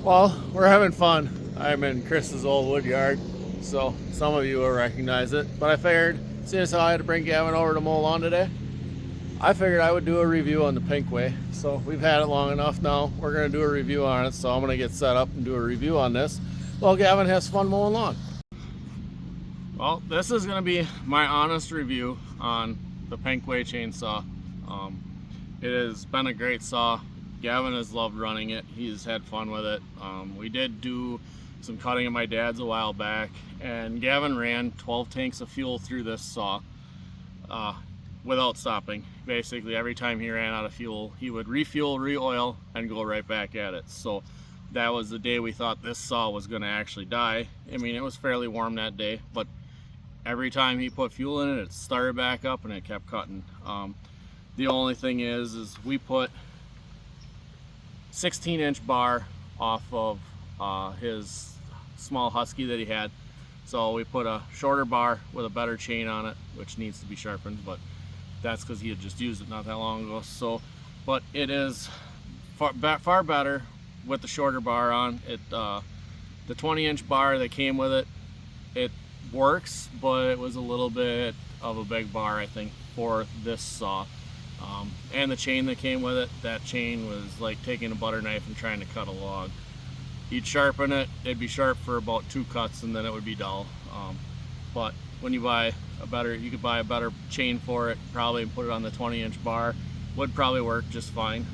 Well, we're having fun. I'm in Chris's old wood yard, so some of you will recognize it. But I figured, seeing as how I had to bring Gavin over to mow lawn today, I figured I would do a review on the Pinkway. So we've had it long enough now. We're going to do a review on it, so I'm going to get set up and do a review on this while Gavin has fun mowing lawn. Well, this is going to be my honest review on the Pinkway chainsaw. It has been a great saw. Gavin has loved running it. He's had fun with it. We did do some cutting at my dad's a while back, and Gavin ran 12 tanks of fuel through this saw without stopping. Basically, every time he ran out of fuel, he would refuel, re-oil, and go right back at it. So that was the day we thought this saw was going to actually die. I mean, it was fairly warm that day, but every time he put fuel in it, it started back up and it kept cutting. The only thing is we put 16-inch bar off of his small Husky that he had. So we put a shorter bar with a better chain on it, which needs to be sharpened, but that's because he had just used it not that long ago. So, but it is far better with the shorter bar on it. The 20-inch bar that came with it, it works, but it was a little bit of a big bar, I think, for this saw. And the chain that came with it, that chain was like taking a butter knife and trying to cut a log. You'd sharpen it, it'd be sharp for about 2 cuts and then it would be dull. But when you buy you could buy a better chain for it probably and put it on the 20-inch bar, would probably work just fine.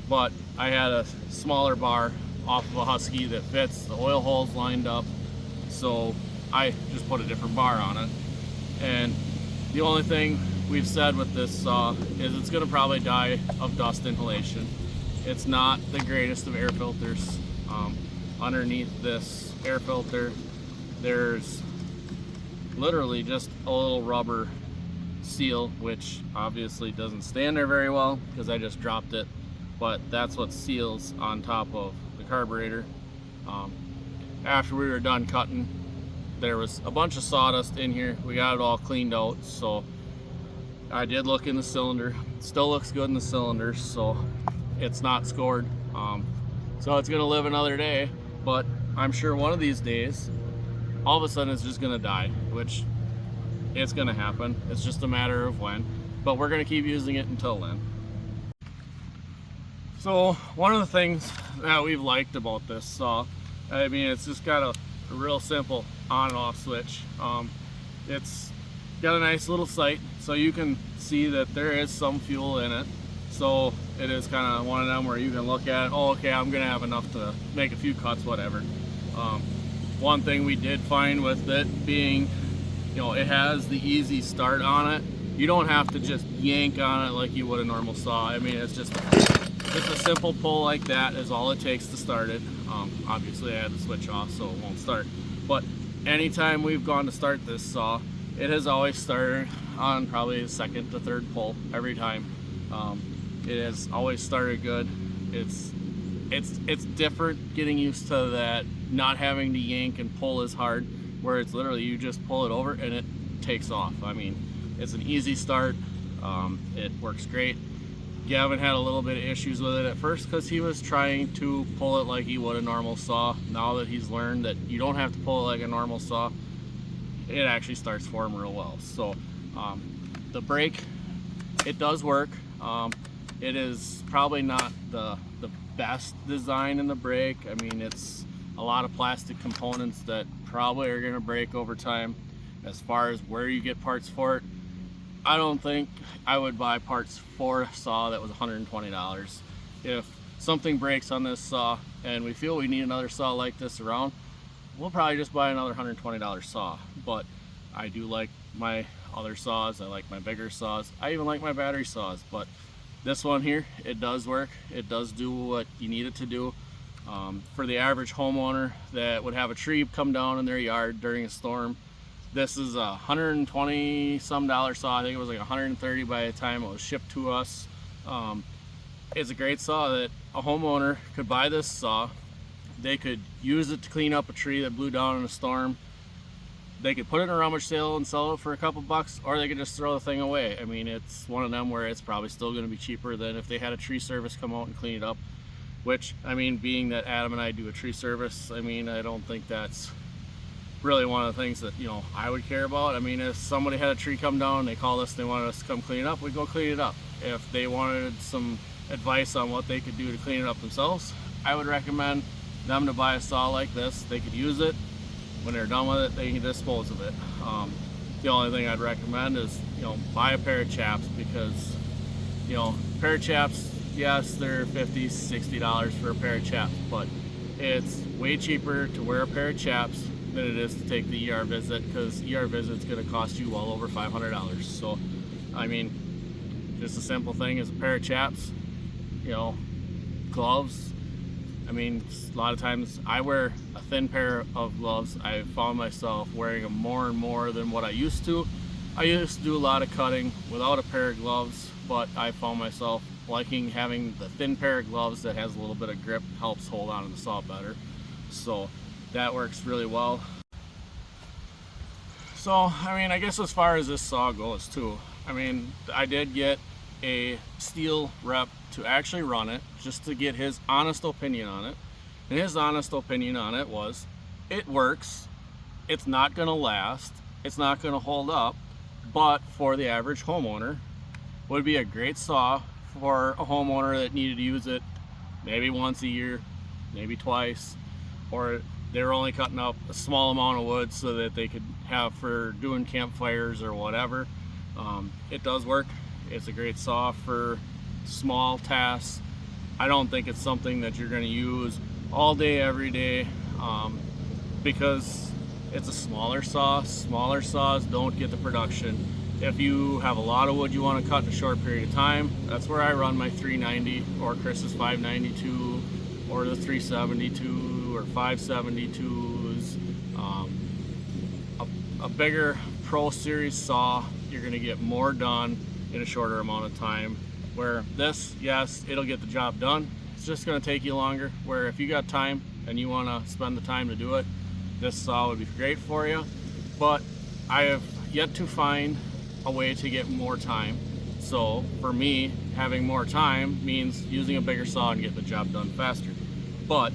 But I had a smaller bar off of a Husky that fits, the oil holes lined up, so I just put a different bar on it. And the only thing we've said with this saw is it's going to probably die of dust inhalation. It's not the greatest of air filters. Underneath this air filter, there's literally just a little rubber seal, which obviously doesn't stand there very well because I just dropped it, but that's what seals on top of the carburetor. After we were done cutting, there was a bunch of sawdust in here. We got it all cleaned out, so I did look in the cylinder. It still looks good in the cylinder, so it's not scored. So it's gonna live another day, but I'm sure one of these days, all of a sudden it's just gonna die, which it's gonna happen. It's just a matter of when, but we're gonna keep using it until then. So one of the things that we've liked about this saw, I mean, it's just got a real simple on and off switch. It's got a nice little sight, so you can see that there is some fuel in it. So it is kind of one of them where you can look at it, oh, okay, I'm gonna have enough to make a few cuts, whatever. One thing we did find with it being, you know, it has the easy start on it. You don't have to just yank on it like you would a normal saw. I mean, it's just a simple pull like that is all it takes to start it. Obviously I had the switch off so it won't start, but anytime we've gone to start this saw, it has always started on probably the second to third pull every time. It has always started good. It's different getting used to that, not having to yank and pull as hard, where it's literally you just pull it over and it takes off. I mean, it's an easy start. It works great. Gavin had a little bit of issues with it at first because he was trying to pull it like he would a normal saw. Now that he's learned that you don't have to pull it like a normal saw, it actually starts for him real well. So the brake, it does work. It is probably not the best design in the brake. I mean, it's a lot of plastic components that probably are going to break over time. As far as where you get parts for it, I don't think I would buy parts for a saw that was $120. If something breaks on this saw and we feel we need another saw like this around, we'll probably just buy another $120 saw. But I do like my other saws. I like my bigger saws. I even like my battery saws, but this one here, it does work. It does do what you need it to do. For the average homeowner that would have a tree come down in their yard during a storm, this is a $120 some saw. I think it was like $130 by the time it was shipped to us. It's a great saw that a homeowner could buy this saw. They could use it to clean up a tree that blew down in a storm. They could put it in a rummage sale and sell it for a couple bucks, or they could just throw the thing away. I mean, it's one of them where it's probably still going to be cheaper than if they had a tree service come out and clean it up. which, I mean, being that Adam and I do a tree service, I mean, I don't think that's really one of the things that, you know, I would care about. I mean, if somebody had a tree come down, they called us, they wanted us to come clean it up, we'd go clean it up. If they wanted some advice on what they could do to clean it up themselves, I would recommend them to buy a saw like this. They could use it. When they're done with it, they can dispose of it. The only thing I'd recommend is, you know, buy a pair of chaps, because, you know, a pair of chaps, yes, they're $50, $60 for a pair of chaps, but it's way cheaper to wear a pair of chaps than it is to take the ER visit, because ER visit's going to cost you well over $500. So, I mean, just a simple thing is a pair of chaps, you know, gloves. I mean, a lot of times I wear a thin pair of gloves. I found myself wearing them more and more than what I used to. I used to do a lot of cutting without a pair of gloves, but I found myself liking having the thin pair of gloves that has a little bit of grip, helps hold on to the saw better. So that works really well. So, I mean, I guess as far as this saw goes too, I mean, I did get a steel rep to actually run it, just to get his honest opinion on it. And his honest opinion on it was, it works, it's not gonna last, it's not gonna hold up, but for the average homeowner, would be a great saw for a homeowner that needed to use it maybe once a year, maybe twice, or they were only cutting up a small amount of wood so that they could have for doing campfires or whatever. It does work. It's a great saw for small tasks. I don't think it's something that you're going to use all day, every day, because it's a smaller saw. Smaller saws don't get the production. If you have a lot of wood you want to cut in a short period of time, that's where I run my 390 or Chris's 592 or the 372 or 572s. A bigger Pro Series saw, you're going to get more done in a shorter amount of time. Where this, yes, it'll get the job done. It's just going to take you longer. Where if you got time and you want to spend the time to do it, this saw would be great for you. But I have yet to find a way to get more time. So for me, having more time means using a bigger saw and getting the job done faster. But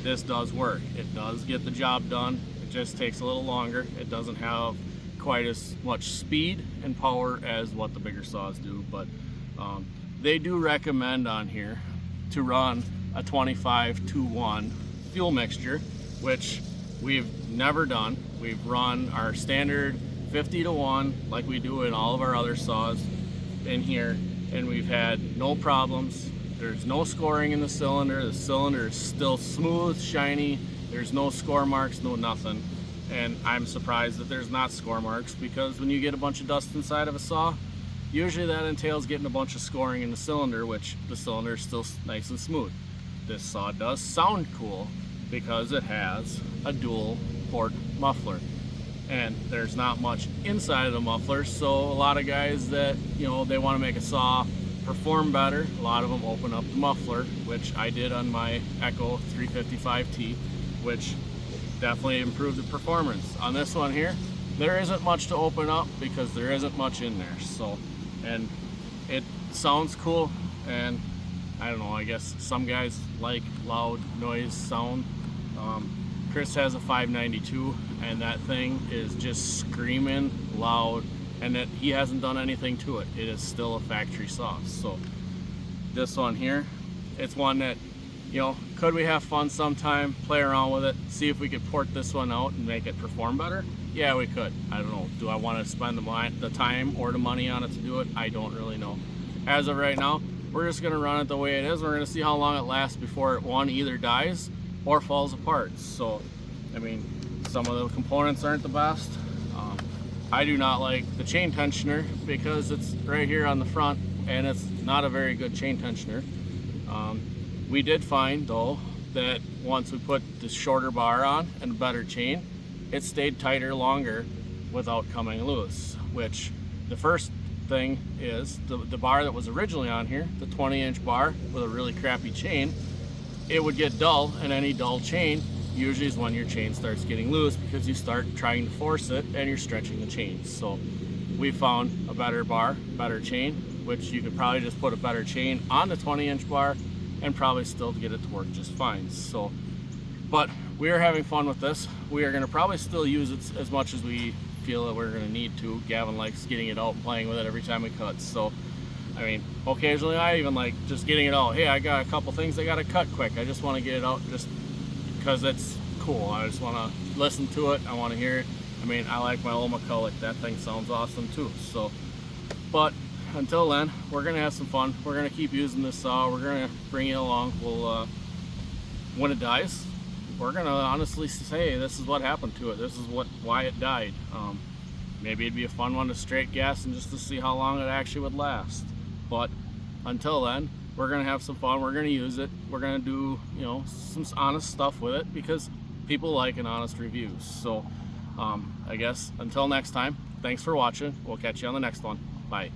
this does work. It does get the job done. It just takes a little longer. It doesn't have quite as much speed and power as what the bigger saws do, but they do recommend on here to run a 25-to-1 fuel mixture, which we've never done. We've run our standard 50-to-1 like we do in all of our other saws in here, and we've had no problems. There's no scoring in the cylinder. The cylinder is still smooth, shiny. There's no score marks, no nothing. And I'm surprised that there's not score marks, because when you get a bunch of dust inside of a saw, usually that entails getting a bunch of scoring in the cylinder, which the cylinder is still nice and smooth. This saw does sound cool because it has a dual port muffler, and there's not much inside of the muffler. So a lot of guys that, you know, they want to make a saw perform better, a lot of them open up the muffler, which I did on my Echo 355T, which definitely improved the performance. On this one here, there isn't much to open up because there isn't much in there. So, and it sounds cool, and I don't know, I guess some guys like loud noise sound. Chris has a 592, and that thing is just screaming loud, and that he hasn't done anything to it. It is still a factory saw. So this one here, it's one that, you know, could we have fun sometime, play around with it, see if we could port this one out and make it perform better? Yeah, we could. I don't know. Do I want to spend the time or the money on it to do it? I don't really know. As of right now, we're just going to run it the way it is. We're going to see how long it lasts before it, one, either dies or falls apart. So, I mean, some of the components aren't the best. I do not like the chain tensioner because it's right here on the front, and it's not a very good chain tensioner. We did find, though, that once we put the shorter bar on and a better chain, it stayed tighter longer without coming loose. Which, the first thing is, the bar that was originally on here, the 20-inch bar with a really crappy chain, it would get dull, and any dull chain usually is when your chain starts getting loose, because you start trying to force it and you're stretching the chain. So we found a better bar, better chain, which you could probably just put a better chain on the 20-inch bar and probably still get it to work just fine. So, but we are having fun with this. We are going to probably still use it as much as we feel that we're going to need to. Gavin likes getting it out and playing with it every time we cut. So, I mean, occasionally I even like just getting it out. Hey, I got a couple things I got to cut quick. I just want to get it out just because it's cool. I just want to listen to it. I want to hear it. I mean, I like my old McCulloch. That thing sounds awesome too. So, but until then, we're gonna have some fun. We're gonna keep using this saw. We're gonna bring it along. We'll, when it dies, we're gonna honestly say this is what happened to it. This is why it died. Maybe it'd be a fun one to straight gas and just to see how long it actually would last. But until then, we're gonna have some fun. We're gonna use it. We're gonna do, you know, some honest stuff with it because people like an honest review. So I guess until next time, thanks for watching. We'll catch you on the next one. Bye.